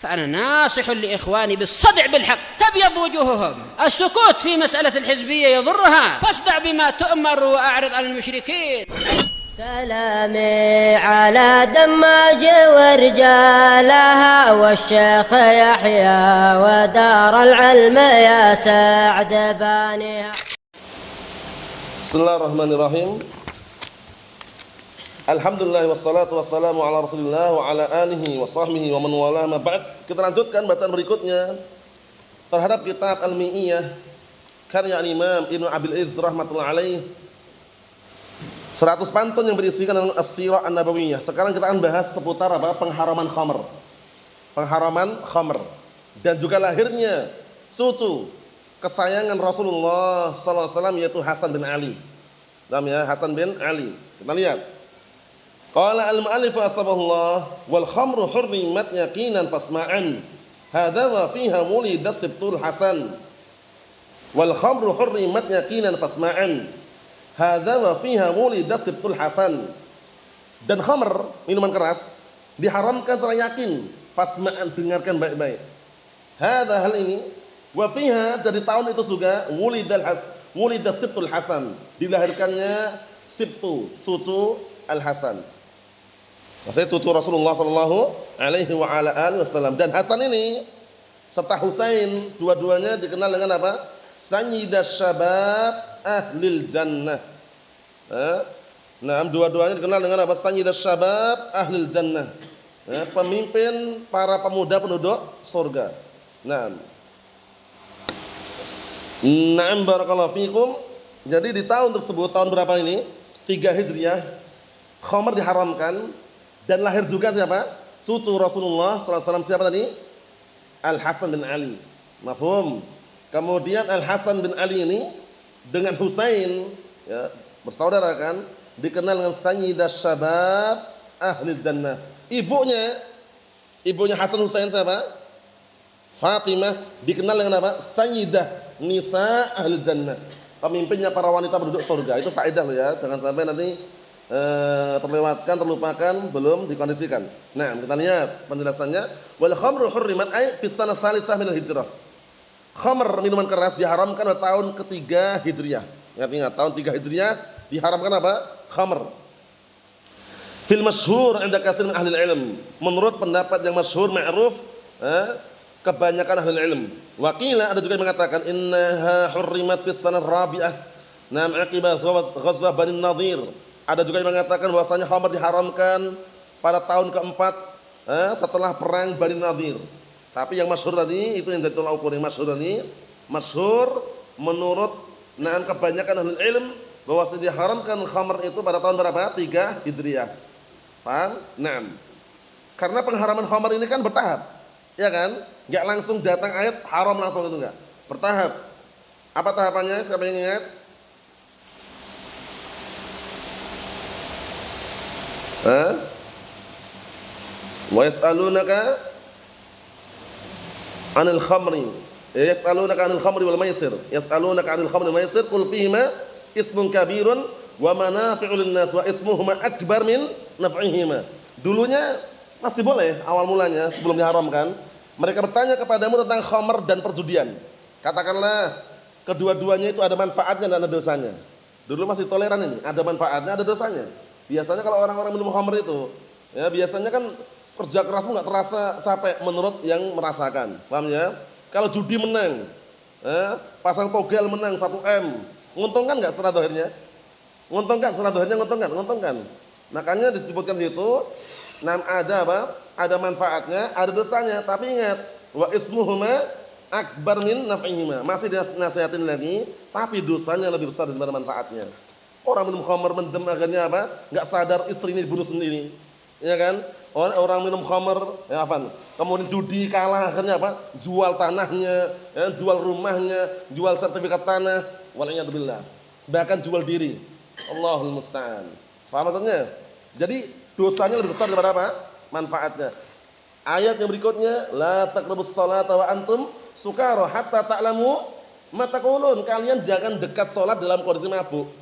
فأنا ناصح لإخواني بالصدع بالحق تبيض وجوههم. السكوت في مسألة الحزبية يضرها، فاصدع بما تؤمر وأعرض عن المشركين. سلامي على دماج ورجالها والشيخ يحيى ودار العلم يا سعد بانيها. Bismillahirrahmanirrahim. Alhamdulillah wassalatu wassalamu ala Rasulillah wa ala alihi wa sahbihi wa man wala ma ba'd. Kita lanjutkan bacaan berikutnya terhadap kitab Al-Mi'iyah karya Imam Ibnu Abil Izz rahmatullahi alaih. 100 pantun yang berisikan tentang as-sirah an-nabawiyah. Sekarang kita akan bahas seputar apa? Pengharaman khamr. Pengharaman khamr dan juga lahirnya cucu kesayangan Rasulullah sallallahu alaihi wasallam yaitu Hasan bin Ali. Paham ya? Hasan bin Ali. Kita lihat. Qala al-mu'allif asbahullah wal khamru hurrimat yaqinan fasma'an. Hadza wa fiha mulida sibtul Hasan. Wal khamru hurrimat yaqinan fasma'an. Hadza wa fiha mulida sibtul Hasan. Dan khamr, minuman keras, diharamkan secara yakin. Fasma'an, dengarkan baik-baik. Hadza, hal ini, wa fiha, dari tahun itu juga wulida sibtul Hasan, dilahirkannya sibtu, cucu Al-Hasan. Maksudnya cucu Rasulullah sallallahu alaihi wa ala alihi wasallam. Dan Hasan ini serta Husain dua-duanya dikenal dengan apa? Sayyidash syabab ahlil jannah. Nah, dua-duanya dikenal dengan apa? Sayyidash syabab ahlil jannah. Pemimpin para pemuda penduduk surga. Nah, na'am barakallahu fikum. Jadi di tahun tersebut, tahun berapa ini? 3 Hijriah, khamr diharamkan dan lahir juga siapa? Cucu Rasulullah sallallahu alaihi wasallam, siapa tadi? Al-Hasan bin Ali. Mafhum? Kemudian Al-Hasan bin Ali ini dengan Husain, ya, bersaudara kan, dikenal dengan sayyidash syabab ahlil jannah. Ibunya Hasan Husain siapa? Fatimah, dikenal dengan apa? Sayyidah nisa ahlil jannah. Pemimpinnya para wanita penduduk surga. Itu faedah loh ya, jangan sampai nanti terlewatkan, terlupakan, belum dikondisikan. Nah, kita lihat penjelasannya. Wal khamru hurrimat ay fi sanah tsalitsah min al-hijrah. Khamr, minuman keras, diharamkan pada tahun ketiga Hijriah. Ingat, tahun 3 Hijriah diharamkan apa? Khamr. Fil masyhur 'inda katsir min ahli ilm. Menurut pendapat yang masyhur ma'ruf, kebanyakan ahli ilm. Waqila, ada juga yang mengatakan innaha hurrimat fis sanah rabi'ah. Nam aqibah ghazwah Bani Nadir. Ada juga yang mengatakan bahwasanya khamr diharamkan pada tahun keempat setelah perang Bani Nadir. Tapi yang masyhur tadi itu yang jadi tolak ukur. Yang masyhur tadi, masyhur menurut kebanyakan ahli ilm bahwasanya diharamkan khamr itu pada tahun berapa? 3 Hijriah. Paham? Naam. Karena pengharaman khamr ini kan bertahap. Ya kan? Enggak langsung datang ayat haram langsung, itu enggak. Bertahap. Apa tahapannya? Siapa yang ingat? Wa yas'alunaka 'anil khamri. Yas'alunaka 'anil khamri wal maisir. Yas'alunaka 'anil khamri wal maisir qul fihima ismun kabirun wa manafi'u lin-nas wa ismuhuma akbar min naf'ihima. Dulunya masih boleh awal mulanya sebelum diharamkan. Mereka bertanya kepadamu tentang khamr dan perjudian. Katakanlah kedua-duanya itu ada manfaatnya dan ada dosanya. Dulu masih toleran ini, ada manfaatnya, ada dosanya. Biasanya kalau orang-orang minum khamr itu, ya biasanya kan kerja kerasmu enggak terasa capek menurut yang merasakan. Paham ya? Kalau judi menang, pasang togel menang 1 M, menguntungkan enggak secara zahirnya? Menguntungkan secara zahirnya, menguntungkan. Makanya disebutkan situ, ada apa? Ada manfaatnya, ada dosanya. Tapi ingat, wa ismuhuma akbar min naf'ihima. Masih dinasihatin lagi, tapi dosanya lebih besar daripada manfaatnya. Orang minum khamr mendem akhirnya apa? Enggak sadar istri ini dibunuh sendiri. Ya kan? Orang minum khamr, kemudian judi kalah, akhirnya apa? Jual tanahnya, jual rumahnya, jual sertifikat tanah, wal'iyadzubillah. Bahkan jual diri. Allahul musta'an. Faham maksudnya? Jadi dosanya lebih besar daripada apa? Manfaatnya. Ayat yang berikutnya, la taqrabus salata wa antum sukara hatta ta'lamu ma taqulun. Kalian jangan dekat salat dalam kondisi mabuk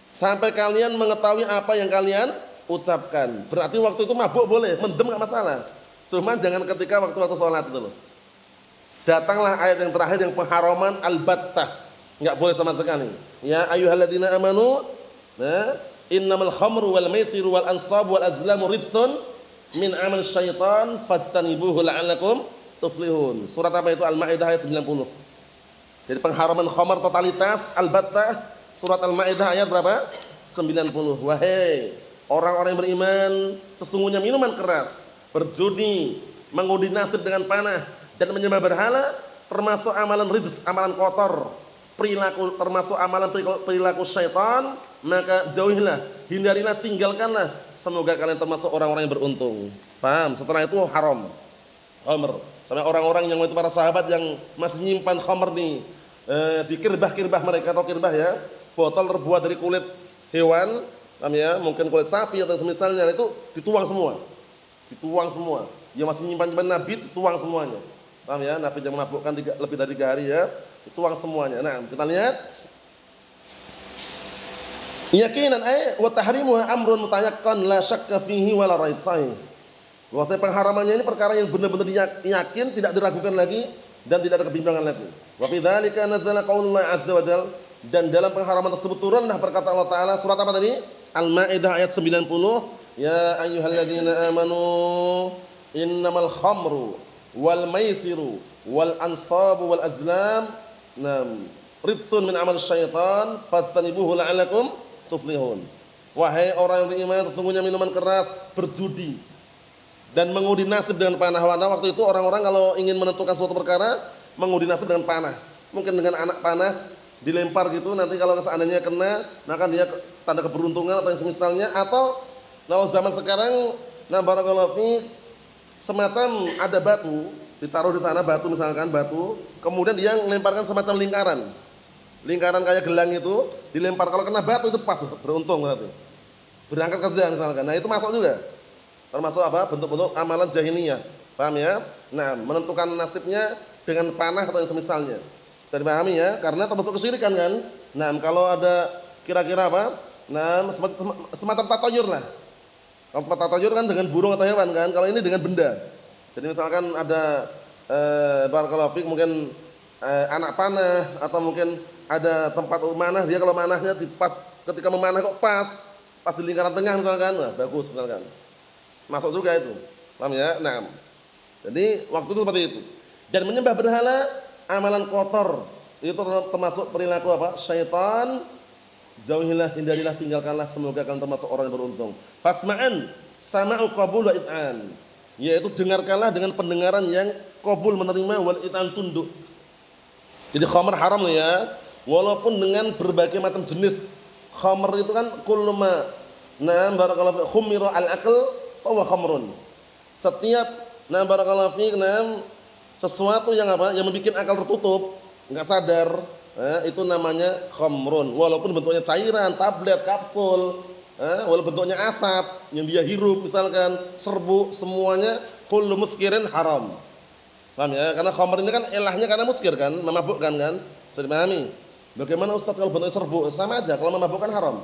sampai kalian mengetahui apa yang kalian ucapkan. Berarti waktu itu mabuk boleh, mendem enggak masalah. Cuman jangan ketika waktu-waktu sholat itu loh. Datanglah ayat yang terakhir yang pengharaman albattah, enggak boleh sama sekali. Ya ayyuhalladzina amanu, nah, innamal khamru wal maisiru wal ansabu wal azlamu ridsun min amal syaitan fastanibuhu la'allakum tuflihun. Surat apa itu? Al-Maidah ayat 90. Jadi pengharaman khamar totalitas albattah, surat Al-Maidah ayat berapa? 90. Wahai orang-orang yang beriman, sesungguhnya minuman keras, berjudi, mengundi nasib dengan panah, dan menyembah berhala termasuk amalan rijs, amalan kotor, perilaku termasuk amalan perilaku syaitan, maka jauhilah, hindarilah, tinggalkanlah, semoga kalian termasuk orang-orang yang beruntung. Paham? Setelah itu haram khamr. Sampai orang-orang yang itu para sahabat yang masih nyimpan khamr nih di kirbah-kirbah mereka, atau kirbah ya, botol terbuat dari kulit hewan, paham ya, mungkin kulit sapi atau semisalnya, itu dituang semua. Dituang semua. Yang masih nyimpan nabi dituang semuanya. Paham ya? Nabi yang menabukkan lebih dari 3 hari ya, dituang semuanya. Nah, kita lihat. Yaqinan wa tahrimuha amrun mutayaqqan la syakka fihi wa la raib sahih. Bahwasanya pengharamannya ini perkara yang benar-benar yakin, tidak diragukan lagi dan tidak ada kebimbangan lagi. Wa fi dzalika nazala qaulullah azza wa jalla, dan dalam pengharaman tersebut turunlah perkataan Allah taala, surat apa tadi? Al-Maidah ayat 90. Ya ayyuhalladzina amanu innamal khamru wal maisiru wal ansabu wal azlam ridsun min amal syaitan fastanibuhu la'allakum tuflihun. Wahai orang yang beriman, sesungguhnya minuman keras, berjudi, dan mengundi nasib dengan panah. Waktu itu orang-orang kalau ingin menentukan suatu perkara, mengundi nasib dengan panah. Mungkin dengan anak panah dilempar gitu, nanti kalau seandainya kena, maka dia tanda keberuntungan atau yang semisalnya. Atau kalau zaman sekarang, nah barakallahu fi, semacam ada batu, ditaruh di sana batu, misalkan batu, kemudian dia melemparkan semacam lingkaran kayak gelang itu, dilempar, kalau kena batu itu pas, beruntung berarti. Berangkat kerja misalkan. Nah, itu masuk juga. Termasuk apa? Bentuk-bentuk amalan jahiliyah. Paham ya? Nah, menentukan nasibnya dengan panah atau yang semisalnya. Bisa dipahami ya? Karena termasuk kesyirikan kan? Nah, kalau ada kira-kira apa? Nah, semacam tatayur lah. Kalau tempat tatayur kan dengan burung atau hewan kan, kalau ini dengan benda. Jadi misalkan ada barakallahu fik, mungkin anak panah, atau mungkin ada tempat manah, dia kalau manahnya pas ketika memanah kok pas di lingkaran tengah misalkan, nah bagus misalkan. Masuk juga itu. Paham ya? Nah. Jadi waktu itu seperti itu. Dan menyembah berhala amalan kotor. Itu termasuk perilaku apa? Syaitan. Jauhilah, hindarilah, tinggalkanlah, semoga kalian termasuk orang yang beruntung. Fasma'an sama'u qabul wa it'an, yaitu dengarkanlah dengan pendengaran yang qabul, menerima, wal it'an, tunduk. Jadi khamr haram ya, walaupun dengan berbagai macam jenis. Khamr itu kan kullu ma na'am barakallahu fi khumira al-aql fa huwa khamrun. Setiap na'am barakallahu fi na'am sesuatu yang apa? Yang membuat akal tertutup, enggak sadar, itu namanya khamrun. Walaupun bentuknya cairan, tablet, kapsul, walaupun bentuknya asap yang dia hirup misalkan, serbuk, semuanya kullu muskirin haram. Paham ya? Karena khamr ini kan ilahnya karena muskir kan, memabukkan kan? Bisa dipahami? Bagaimana Ustaz kalau bentuknya serbuk? Sama aja, kalau memabukkan haram.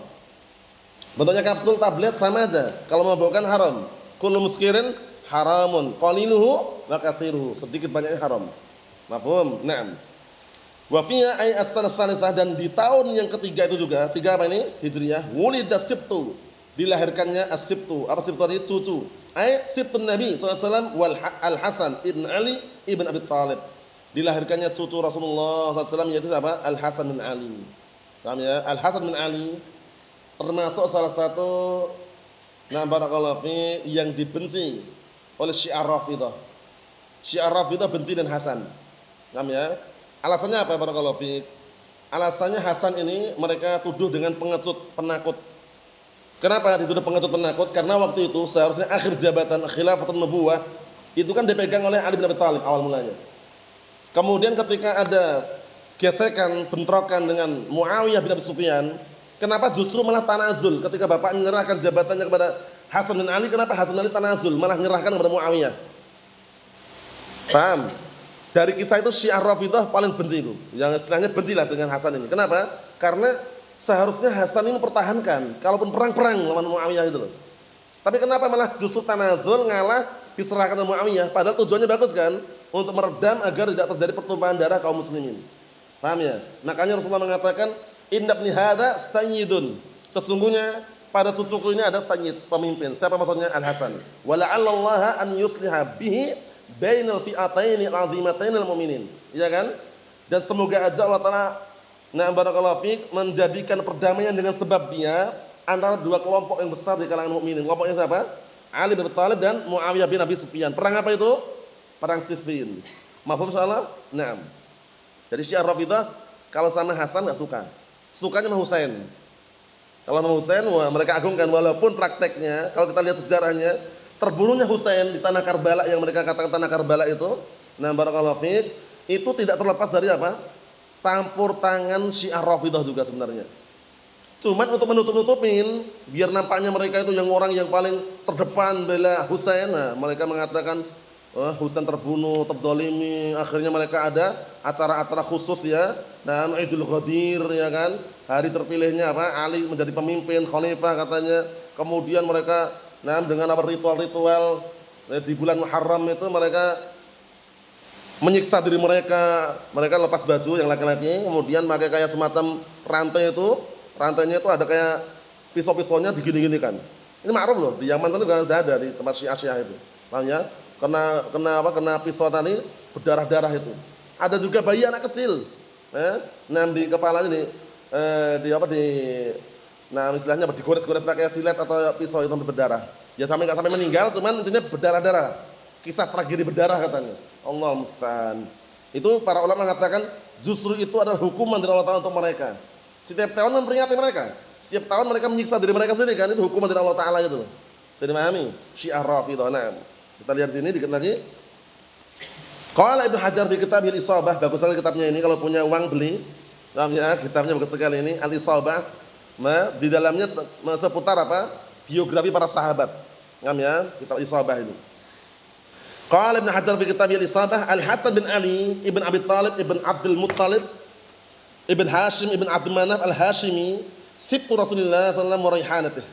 Bentuknya kapsul, tablet, sama aja, kalau memabukkan haram. Kullu muskirin haramun, qaliluhu wa katsiruhu, sedikit banyaknya haram. Mafhum? Naam. Wa fiya ay as-sanah, dan di tahun yang ketiga itu juga, tiga apa ini? Hijriyah, wulida sibtu, dilahirkannya as-sibtu. Apa sibtu tadi? Cucu. Ay sibtun Nabi sallallahu alaihi wasallam wal Al-Hasan ibn Ali ibn Abi Thalib. Dilahirkannya cucu Rasulullah sallallahu alaihi wasallam, yaitu siapa? Al-Hasan bin Ali. Paham ya? Al-Hasan bin Ali termasuk salah satu barakallahu fi yang dibenci oleh Syiah Rafidhah. Syiah Rafidhah benci dan Hasan. Paham ya? Alasannya apa barakallahu fiik? Alasannya Hasan ini mereka tuduh dengan pengecut, penakut. Kenapa dituduh pengecut, penakut? Karena waktu itu seharusnya akhir jabatan khilafatun nubuwah itu kan dipegang oleh Ali bin Abi Thalib awal mulanya. Kemudian ketika ada gesekan, bentrokan dengan Muawiyah bin Abi Sufyan, kenapa justru malah tanazul ketika bapak menyerahkan jabatannya kepada Hasan bin Ali? Kenapa Hasan bin Ali tanazul, malah menyerahkan kepada Muawiyah? Paham? Dari kisah itu Syiah Rafidhah paling benci itu. Yang istilahnya bencilah dengan Hasan ini. Kenapa? Karena seharusnya Hasan ini mempertahankan kalaupun perang-perang lawan Muawiyah itu loh. Tapi kenapa malah justru tanazul, ngalah diserahkan ke Muawiyah, padahal tujuannya bagus kan? Untuk meredam agar tidak terjadi pertumpahan darah kaum muslimin. Paham ya? Makanya Rasulullah mengatakan, "Inna ibni hadza sayyidun." Sesungguhnya pada cucuku ini ada sayyid, pemimpin. Siapa maksudnya? Al-Hasan. Wa la'allallaha an yusliha bihi bainal fi'ataini al-'azimatainil mu'minin. Iya kan? Dan semoga aja Allah Taala barakallahu fiik menjadikan perdamaian dengan sebab dia antara dua kelompok yang besar di kalangan mukminin. Kelompoknya siapa? Ali bin Abi Thalib dan Muawiyah bin Abi Sufyan. Perang apa itu? Perang Siffin. Mafhum insyaallah? Naam. Jadi Syiah Rafidhah kalau sama Hasan enggak suka. Sukanya sama Husain. Kalau sama Husain, wah mereka agungkan, walaupun prakteknya kalau kita lihat sejarahnya, terbunuhnya Husain di tanah Karbala yang mereka katakan tanah Karbala itu, barakallahu fiik, itu tidak terlepas dari apa? Campur tangan Syiah Rafidhah juga sebenarnya. Cuman untuk menutup-nutupin biar nampaknya mereka itu yang orang yang paling terdepan bela Husain, mereka mengatakan Husain terbunuh, terdolimi. Akhirnya mereka ada acara-acara khusus ya, dan Idul Ghadir ya kan, hari terpilihnya apa? Ali menjadi pemimpin khalifah katanya. Kemudian mereka dengan apa ritual-ritual di bulan Muharram itu mereka menyiksa diri mereka. Mereka lepas baju yang laki-laki, kemudian pakai kayak semacam rantai itu. Rantainya itu ada kayak pisau-pisaunya digini-ginikan. Ini ma'ruf loh, di Yaman sana sudah ada di tempat Syiah-Syiah itu. Makanya kena pisau tadi berdarah-darah itu. Ada juga bayi anak kecil. Di kepalanya istilahnya digores-gores pakai silet atau pisau itu berdarah. Ya enggak sampai meninggal, cuman intinya berdarah-darah. Kisah tragedi berdarah katanya. Allah musta'an. Itu para ulama mengatakan justru itu adalah hukuman dari Allah Taala untuk mereka. Setiap tahun memperingati mereka. Setiap tahun mereka menyiksa diri mereka sendiri kan, itu hukuman dari Allah Taala gitu loh. Bisa dimahami? Syiah Rafidhah. Kita lihat sini dikit lagi. Qala Ibnu Hajar fi Kitab Al-Isabah, bagus sekali kitabnya ini, kalau punya uang beli. Ya, kitabnya bagus sekali ini, Al-Isabah. Di dalamnya seputar apa? Biografi para sahabat. Ya, kitab Isabah ini. Qala Ibnu Hajar fi Kitab Al-Isabah, Al-Hasan bin Ali ibn Abi Thalib ibn Abdul Muttalib ibn Hashim ibn Abdul Manaf Al-Hashimi, sibtu Rasulullah sallallahu alaihi wasallam wa raihanatih.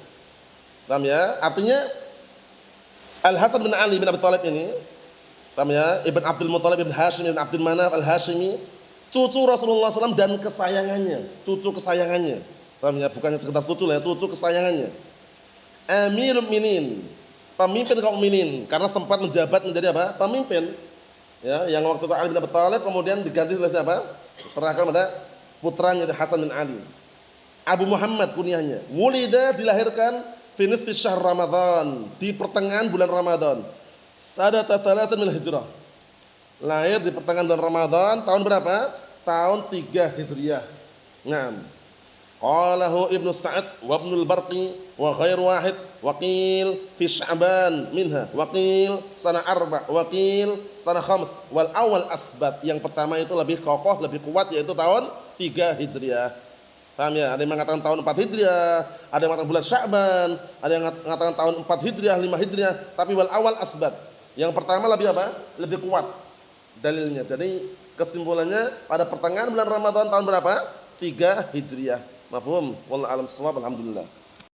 Paham ya? Artinya Al-Hasan bin Ali bin Abi Thalib ini, paham ya? Ibn Abdul Muttalib ibn Hashim ibn Abdul Manaf Al-Hashimi, cucu Rasulullah SAW dan kesayangannya, cucu kesayangannya. Paham ya? Bukannya sekedar cucu lah ya, cucu kesayangannya. Amirul Mukminin, pemimpin kaum mukminin, karena sempat menjabat menjadi apa? Pemimpin. Ya, yang waktu itu Ali bin Abi Thalib kemudian diganti oleh siapa? Serahkan pada putranya Hasan bin Ali. Abu Muhammad kunyahnya. Wulida, dilahirkan fi nisfi syahr Ramadan, di pertengahan bulan Ramadan. Sanata 3 min Hijrah. Lahir di pertengahan bulan Ramadan tahun berapa? Tahun 3 Hijriah. Naam. Qalahu Ibnu Sa'ad wa Ibnul Barqi wa ghair wahid wa qil fi Sya'ban minha wa qil sana 4 wa qil sana 5 wal awal asbat. Yang pertama itu lebih kokoh, lebih kuat, yaitu tahun 3 Hijriah. Paham ya? Ada yang mengatakan tahun 4 Hijriah, ada yang mengatakan bulan Sya'ban, ada yang mengatakan tahun 4 Hijriah, 5 Hijriah, tapi wal awal asbat. Yang pertama lebih apa? Lebih kuat dalilnya. Jadi kesimpulannya pada pertengahan bulan Ramadan tahun berapa? 3 Hijriah. Mafhum? Wallahu a'lam bissawab. Alhamdulillah.